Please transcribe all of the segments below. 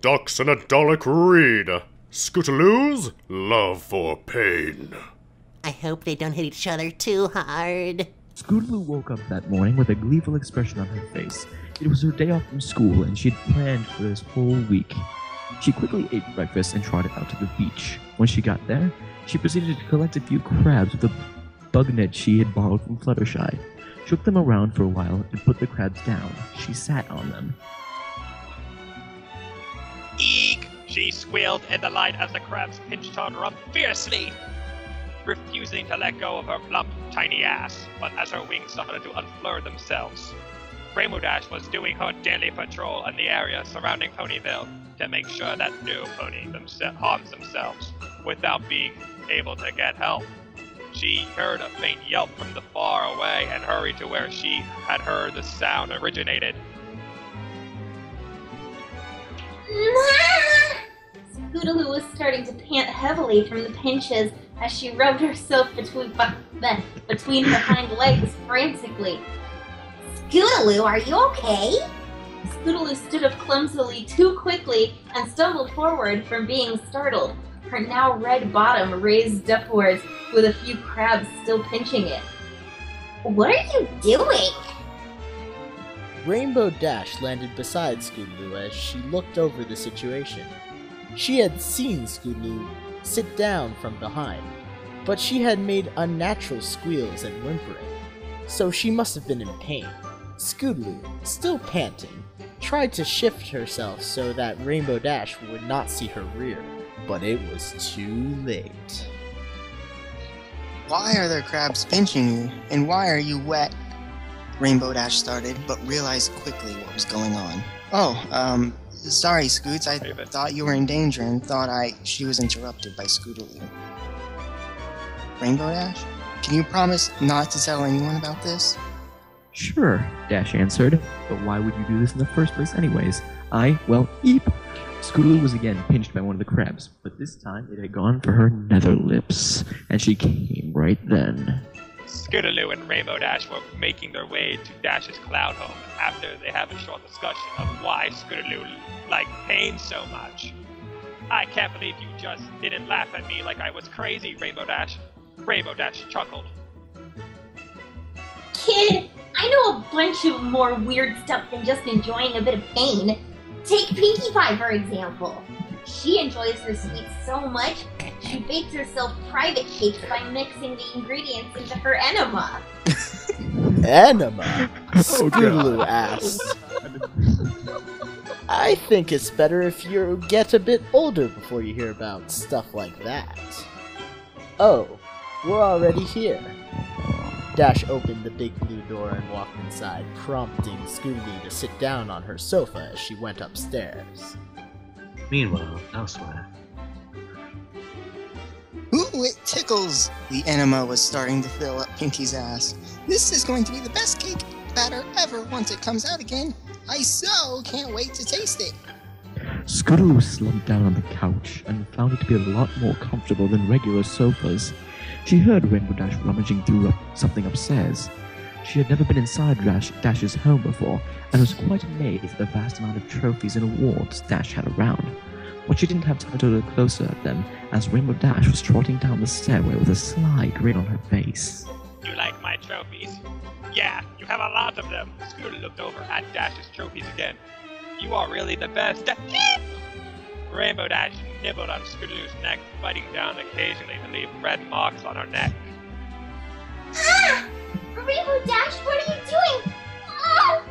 ducks and a Dalek read. Scootaloo's love for pain. I hope they don't hit each other too hard. Scootaloo woke up that morning with a gleeful expression on her face. It was her day off from school, and she had planned for this whole week. She quickly ate breakfast and trotted out to the beach. When she got there, she proceeded to collect a few crabs with a bug net she had borrowed from Fluttershy. Shook them around for a while and put the crabs down. She sat on them. Eek! She squealed in the light as the crabs pinched her up fiercely, refusing to let go of her plump, tiny ass. But as her wings started to unfurl themselves, Rainbow Dash was doing her daily patrol in the area surrounding Ponyville to make sure that no pony harms themselves without being able to get help. She heard a faint yelp from the far away and hurried to where she had heard the sound originated. Scootaloo was starting to pant heavily from the pinches as she rubbed herself between her hind legs frantically. Scootaloo, are you okay? Scootaloo stood up clumsily too quickly and stumbled forward from being startled, her now red bottom raised upwards with a few crabs still pinching it. What are you doing? Rainbow Dash landed beside Scootaloo as she looked over the situation. She had seen Scootaloo sit down from behind, but she had made unnatural squeals and whimpering, so she must have been in pain. Scootaloo, still panting, tried to shift herself so that Rainbow Dash would not see her rear, but it was too late. Why are there crabs pinching you, and why are you wet? Rainbow Dash started, but realized quickly what was going on. Oh, sorry, Scoots, I thought you were in danger and thought she was interrupted by Scootaloo. Rainbow Dash, can you promise not to tell anyone about this? Sure, Dash answered, but why would you do this in the first place anyways? Eep! Scootaloo was again pinched by one of the crabs, but this time it had gone for her nether lips, and she came right then. Scootaloo and Rainbow Dash were making their way to Dash's cloud home after they have a short discussion of why Scootaloo liked pain so much. I can't believe you just didn't laugh at me like I was crazy, Rainbow Dash. Rainbow Dash chuckled. Kid, I know a bunch of more weird stuff than just enjoying a bit of pain. Take Pinkie Pie, for example. She enjoys her sweets so much, she bakes herself private cakes by mixing the ingredients into her enema. Enema? Scootaloo asked. I think it's better if you get a bit older before you hear about stuff like that. Oh, we're already here. Dash opened the big blue door and walked inside, prompting Scootaloo to sit down on her sofa as she went upstairs. Meanwhile, elsewhere. Ooh, it tickles! The enema was starting to fill up Pinkie's ass. This is going to be the best cake batter ever once it comes out again. I so can't wait to taste it. Scootaloo slumped down on the couch and found it to be a lot more comfortable than regular sofas. She heard Rainbow Dash rummaging through something upstairs. She had never been inside Dash's home before, and was quite amazed at the vast amount of trophies and awards Dash had around. But she didn't have time to look closer at them, as Rainbow Dash was trotting down the stairway with a sly grin on her face. You like my trophies? Yeah, you have a lot of them. Scootaloo looked over at Dash's trophies again. You are really the best. Rainbow Dash nibbled on Scootaloo's neck, biting down occasionally to leave red marks on her neck. Ah! Rainbow Dash, what are you doing? Ah!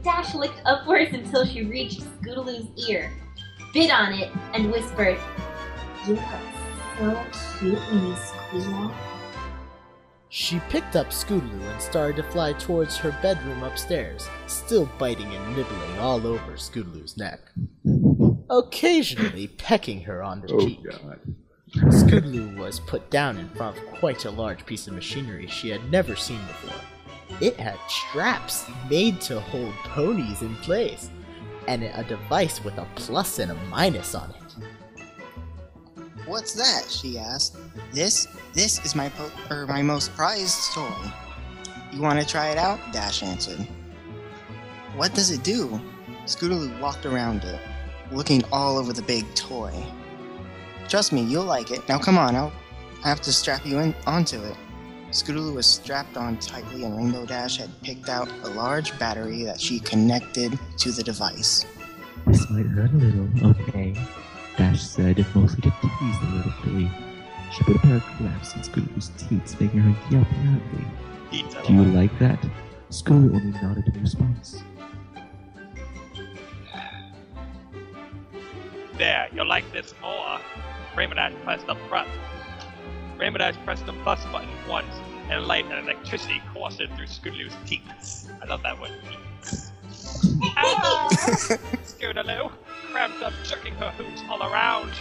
Dash licked upwards until she reached Scootaloo's ear, bit on it, and whispered, You look so cute when you squeal. She picked up Scootaloo and started to fly towards her bedroom upstairs, still biting and nibbling all over Scootaloo's neck, occasionally pecking her on the cheek. God. Scootaloo was put down in front of quite a large piece of machinery she had never seen before. It had straps made to hold ponies in place, and a device with a plus and a minus on it. What's that? She asked. This is my most prized toy. You want to try it out? Dash answered. What does it do? Scootaloo walked around it. looking all over the big toy. Trust me, you'll like it. Now come on, I'll have to strap you onto it. Scootaloo was strapped on tightly and Rainbow Dash had picked out a large battery that she connected to the device. This might hurt a little, okay? Dash said, mostly to tease the little filly. She put a pair of clamps in Scootaloo's teeth, making her yelp loudly. Do you like that? Scootaloo only nodded in response. There, you'll like this more. Rainbow Dash pressed the plus button once, and light and electricity coursed through Scootaloo's teeth. I love that word, teeth. Ah! Scootaloo, cramped up, jerking her hooves all around.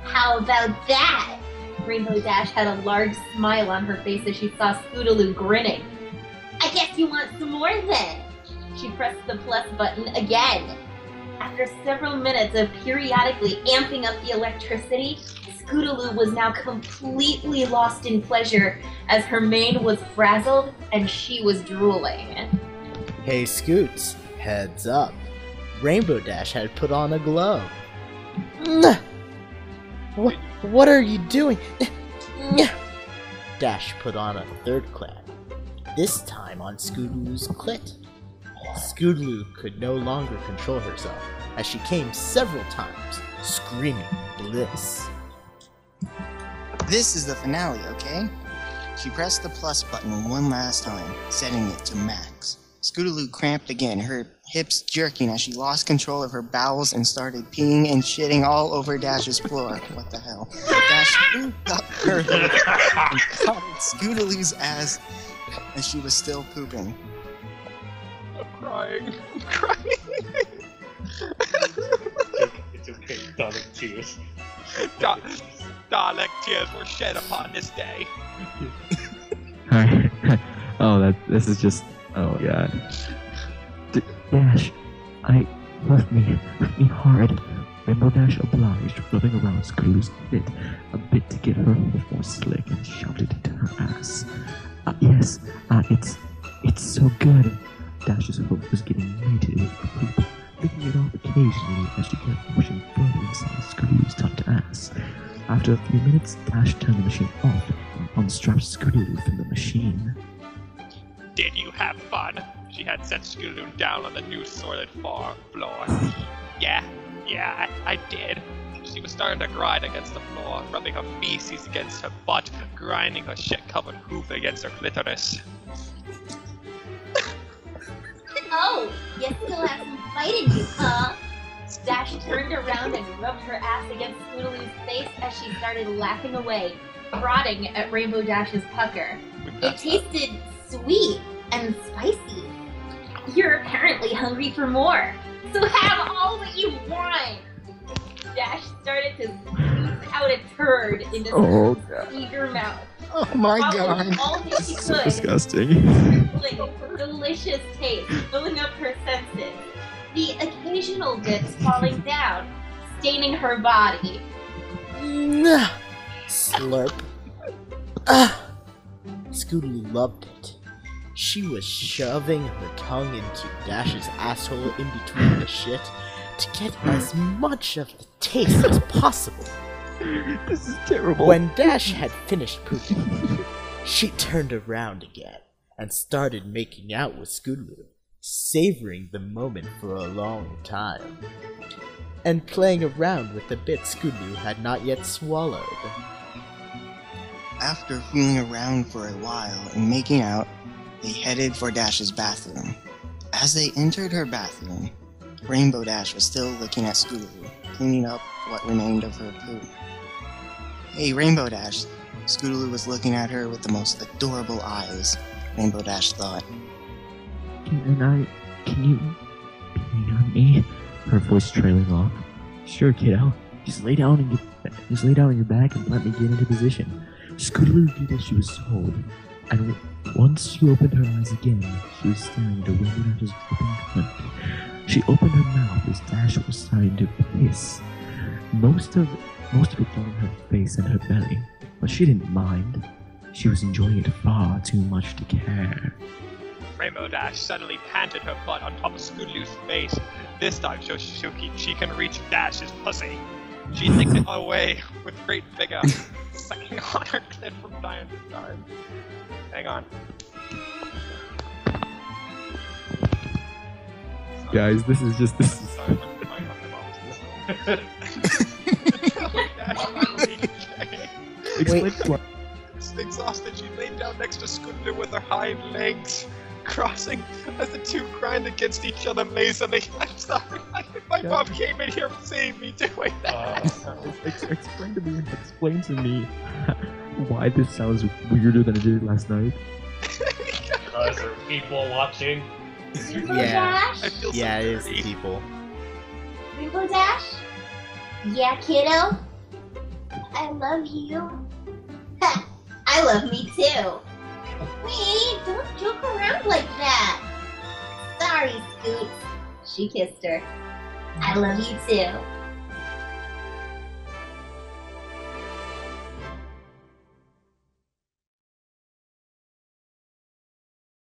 How about that? Rainbow Dash had a large smile on her face as she saw Scootaloo grinning. I guess you want some more then? She pressed the plus button again. After several minutes of periodically amping up the electricity, Scootaloo was now completely lost in pleasure as her mane was frazzled and she was drooling. Hey Scoots, heads up. Rainbow Dash had put on a glove. What are you doing? Dash put on a third clamp, this time on Scootaloo's clit. Scootaloo could no longer control herself as she came several times, screaming bliss. This is the finale, okay? She pressed the plus button one last time, setting it to max. Scootaloo cramped again, her hips jerking as she lost control of her bowels and started peeing and shitting all over Dash's floor. What the hell? Dash scooped up her head and caught Scootaloo's ass as she was still pooping. I'm crying. It's okay, Dalek tears. Dalek tears were shed upon this day. Alright. Oh, this is just... Oh, God. Dash, left me hard. Rainbow Dash obliged, rubbing around Scootaloo's clit a bit to get her hoof more slick and shoved it into her ass. Yes, it's so good. Dash's hoof was getting mated with poop, licking it off occasionally as she kept pushing further inside Scootaloo's tucked ass. After a few minutes, Dash turned the machine off and unstrapped Scootaloo from the machine. Did you have fun? She had set Scootaloo down on the new soiled floor. Yeah, I did. She was starting to grind against the floor, rubbing her feces against her butt, grinding her shit-covered hoof against her clitoris. Oh, you still have some fight in you, huh? Dash turned around and rubbed her ass against Scootaloo's face as she started laughing away, prodding at Rainbow Dash's pucker. It tasted sweet and spicy. You're apparently hungry for more, so have all that you want. Dash started to squeeze out a turd into Scootaloo's eager mouth. Oh my god. All that she So could, disgusting. delicious taste filling up her senses. The occasional bits falling down, staining her body. Slurp. Scootaloo loved it. She was shoving her tongue into Dash's asshole in between the shit to get as much of the taste as possible. This is terrible. When Dash had finished pooping, she turned around again and started making out with Scootaloo, savoring the moment for a long time, and playing around with the bits Scootaloo had not yet swallowed. After fooling around for a while and making out, they headed for Dash's bathroom. As they entered her bathroom, Rainbow Dash was still looking at Scootaloo, cleaning up what remained of her poop. Hey, Rainbow Dash. Scootaloo was looking at her with the most adorable eyes, Rainbow Dash thought. Can you pee on me? Her voice trailing off. Sure, kiddo. Just lay down on your back and let me get into position. Scootaloo did as she was told, and once she opened her eyes again, she was staring into Rainbow Dash's dripping cunt. She opened her mouth as Dash was starting to piss. Most of it fell on her face and her belly, but she didn't mind. She was enjoying it far too much to care. Rainbow Dash suddenly planted her butt on top of Scootaloo's face, this time so she can reach Dash's pussy. She licked it away with great vigor, sucking on her clit from time to time. Hang on. Guys, this is just this. Sorry, Explain what. Exhausted, she laid down next to Scootaloo with her hind legs crossing as the two grind against each other lazily. I'm sorry, my mom came in here seeing me doing that. Explain to me why this sounds weirder than it did last night. Because there are people watching. Rainbow Yeah. Dash? I feel so Yeah, it is dirty. the people. Rainbow Dash? Yeah, kiddo? I love you. Ha! I love me too. Wait, don't joke around like that. Sorry, Scoot. She kissed her. I love you too.